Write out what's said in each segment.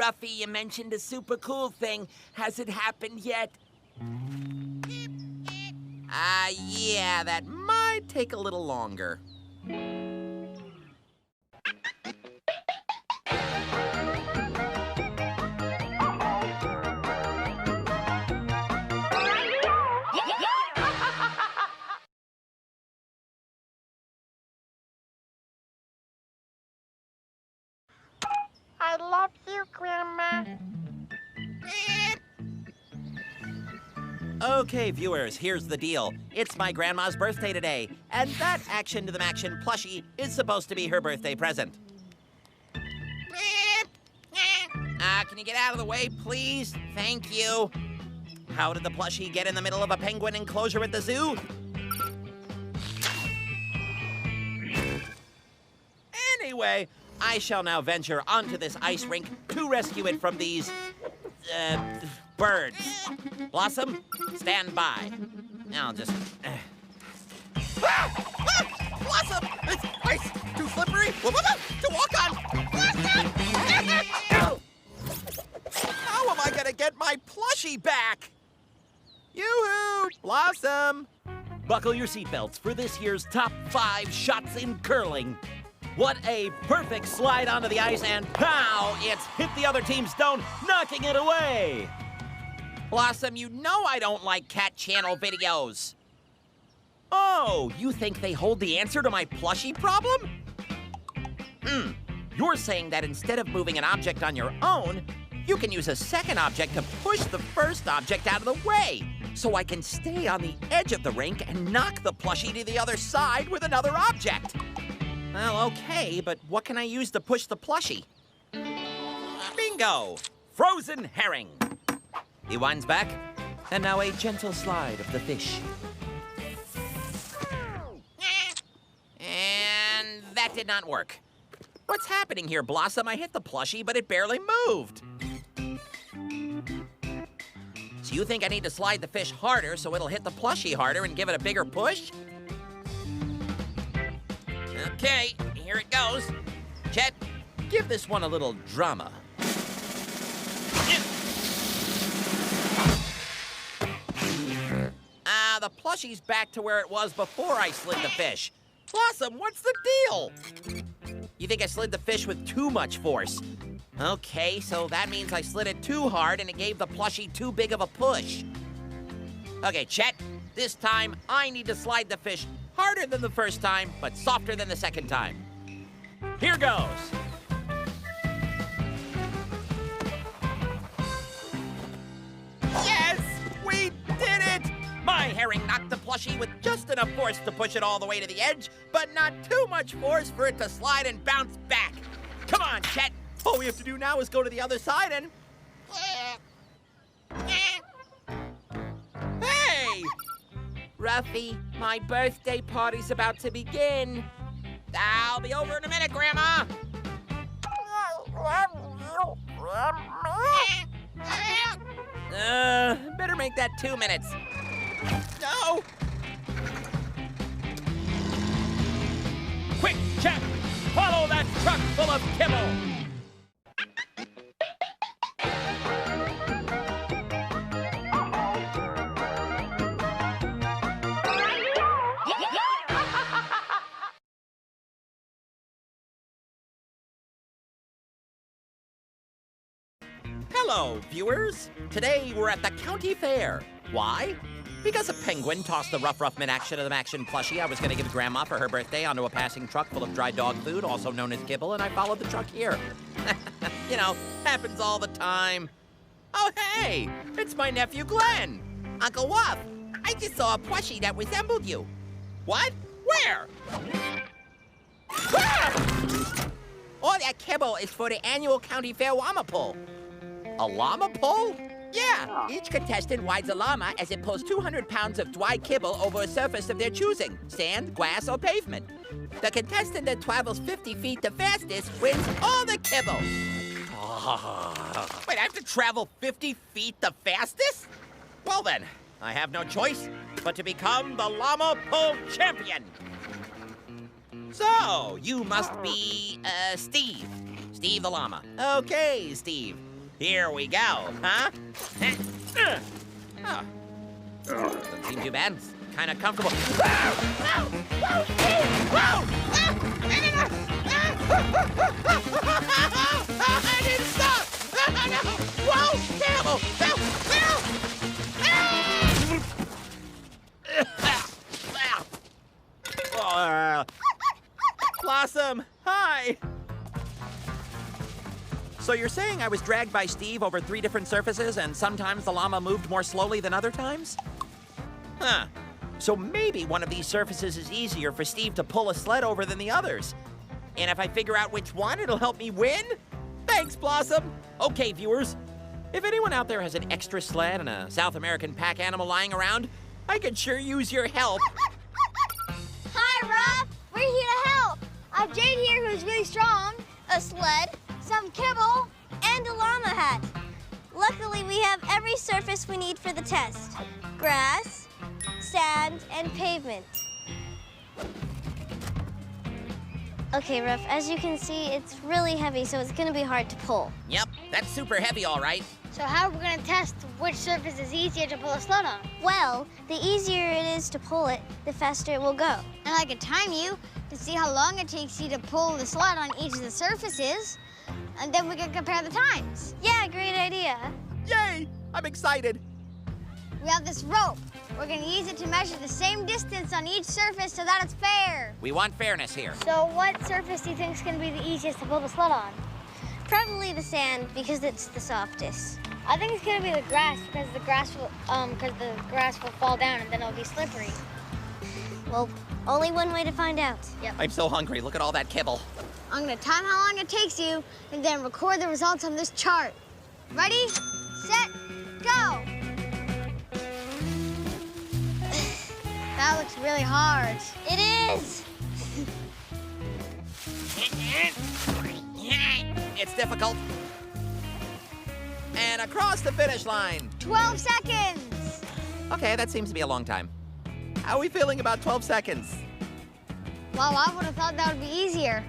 Ruffy, you mentioned a super cool thing. Has it happened yet? Yeah, that might take a little longer. I love you, Grandma. Okay, viewers, here's the deal. It's my grandma's birthday today, and that Action to the Maction plushie is supposed to be her birthday present. Can you get out of the way, please? Thank you. How did the plushie get in the middle of a penguin enclosure at the zoo? Anyway, I shall now venture onto this ice rink to rescue it from these, birds. Blossom, stand by. I'll just... Blossom! This ice too slippery to walk on! Blossom! How am I gonna get my plushie back? Yoo-hoo! Blossom! Buckle your seatbelts for this year's top 5 shots in curling. What a perfect slide onto the ice, and pow! It's hit the other team's stone, knocking it away! Blossom, you know I don't like Cat Channel videos. Oh, you think they hold the answer to my plushie problem? You're saying that instead of moving an object on your own, you can use a second object to push the first object out of the way, so I can stay on the edge of the rink and knock the plushie to the other side with another object. Well, okay, but what can I use to push the plushie? Bingo! Frozen herring. He winds back, and now a gentle slide of the fish. And that did not work. What's happening here, Blossom? I hit the plushie, but it barely moved. So you think I need to slide the fish harder so it'll hit the plushie harder and give it a bigger push? Okay, here it goes. Chet, give this one a little drama. The plushie's back to where it was before I slid the fish. Blossom, what's the deal? You think I slid the fish with too much force? Okay, so that means I slid it too hard and it gave the plushie too big of a push. Okay, Chet, this time I need to slide the fish harder than the first time, but softer than the second time. Here goes. Yes, we did it! My herring knocked the plushie with just enough force to push it all the way to the edge, but not too much force for it to slide and bounce back. Come on, Chet. All we have to do now is go to the other side and... Hey! Ruffy, my birthday party's about to begin. I'll be over in a minute, Grandma. Better make that 2 minutes. No! Quick, Chet! Follow that truck full of kibble! Hello, viewers. Today we're at the county fair. Why? Because a penguin tossed the Ruffman Action to the Maction plushie I was going to give Grandma for her birthday onto a passing truck full of dry dog food, also known as kibble, and I followed the truck here. You know, happens all the time. Oh, hey, it's my nephew Glenn. Uncle Ruff, I just saw a plushie that resembled you. What? Where? Ah! All that kibble is for the annual county fair llama pull. A llama pole? Yeah, each contestant rides a llama as it pulls 200 pounds of dry kibble over a surface of their choosing, sand, grass, or pavement. The contestant that travels 50 feet the fastest wins all the kibble. Wait, I have to travel 50 feet the fastest? Well then, I have no choice but to become the llama pull champion. So, you must be, Steve. Steve the llama. Okay, Steve. Here we go, huh? Oh. Doesn't seem too bad. It's kind of comfortable. I didn't stop! Whoa! Terrible! Blossom, hi! So you're saying I was dragged by Steve over 3 different surfaces and sometimes the llama moved more slowly than other times? Huh. So maybe one of these surfaces is easier for Steve to pull a sled over than the others. And if I figure out which one, it'll help me win? Thanks, Blossom. Okay, viewers. If anyone out there has an extra sled and a South American pack animal lying around, I could sure use your help. Hi, Ruff. We're here to help. I've Jade here who's really strong. A sled, some kibble, and a llama hat. Luckily, we have every surface we need for the test. Grass, sand, and pavement. Okay, Ruff, as you can see, it's really heavy, so it's gonna be hard to pull. Yep, that's super heavy, all right. So how are we gonna test which surface is easier to pull a sled on? Well, the easier it is to pull it, the faster it will go. And I could time you to see how long it takes you to pull the sled on each of the surfaces, and then we can compare the times. Yeah, great idea. Yay! I'm excited. We have this rope. We're gonna use it to measure the same distance on each surface so that it's fair. We want fairness here. So what surface do you think is gonna be the easiest to pull the sled on? Probably the sand, because it's the softest. I think it's gonna be the grass, because the grass will fall down and then it'll be slippery. Well, only one way to find out. Yep. I'm so hungry. Look at all that kibble. I'm gonna time how long it takes you and then record the results on this chart. Ready, set, go! That looks really hard. It is! It's difficult. And across the finish line. 12 seconds! Okay, that seems to be a long time. How are we feeling about 12 seconds? Wow, I would have thought that would be easier.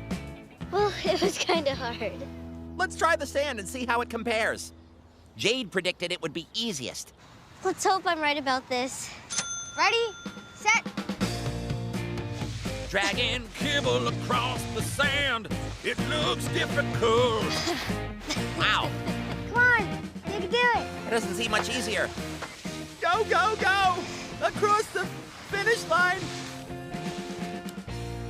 Well, it was kind of hard. Let's try the sand and see how it compares. Jade predicted it would be easiest. Let's hope I'm right about this. Ready, set. Dragging kibble across the sand, it looks difficult. Wow, Come on, you can do it. it doesn't seem much easier. Go, go, go! Across the finish line.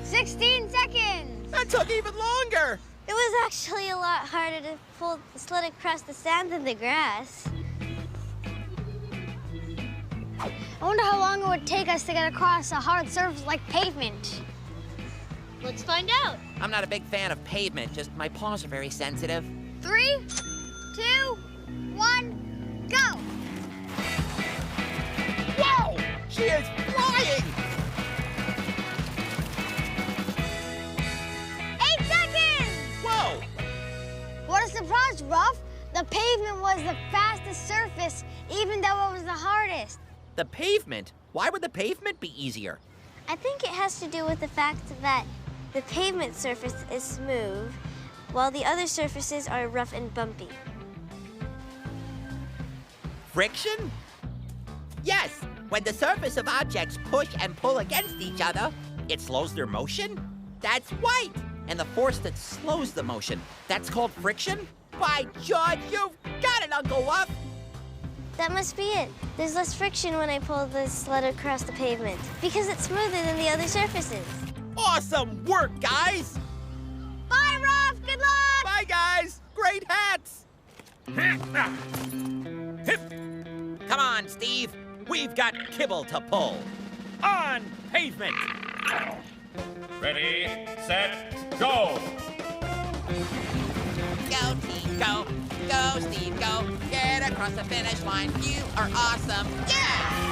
16 seconds. That took even longer. It was actually a lot harder to pull the sled across the sand than the grass. I wonder how long it would take us to get across a hard surface like pavement. Let's find out. I'm not a big fan of pavement, just my paws are very sensitive. 3, 2, 1, go! Whoa! She is flying! 8 seconds! Whoa! What a surprise, Ruff. The pavement was the fastest surface, even though it was the hardest. The pavement? Why would the pavement be easier? I think it has to do with the fact that the pavement surface is smooth, while the other surfaces are rough and bumpy. Friction? Yes, when the surface of objects push and pull against each other, it slows their motion? That's right! And the force that slows the motion, that's called friction? By George, you've got it, Uncle Ruff! That must be it. There's less friction when I pull the sled across the pavement, because it's smoother than the other surfaces. Awesome work, guys! Bye, Ruff! Good luck! Bye, guys! Great hats! Come on, Steve. We've got kibble to pull. On pavement! Ready, set, go! Go, Steve, go. Go, Steve, go. Get across the finish line. You are awesome. Yeah!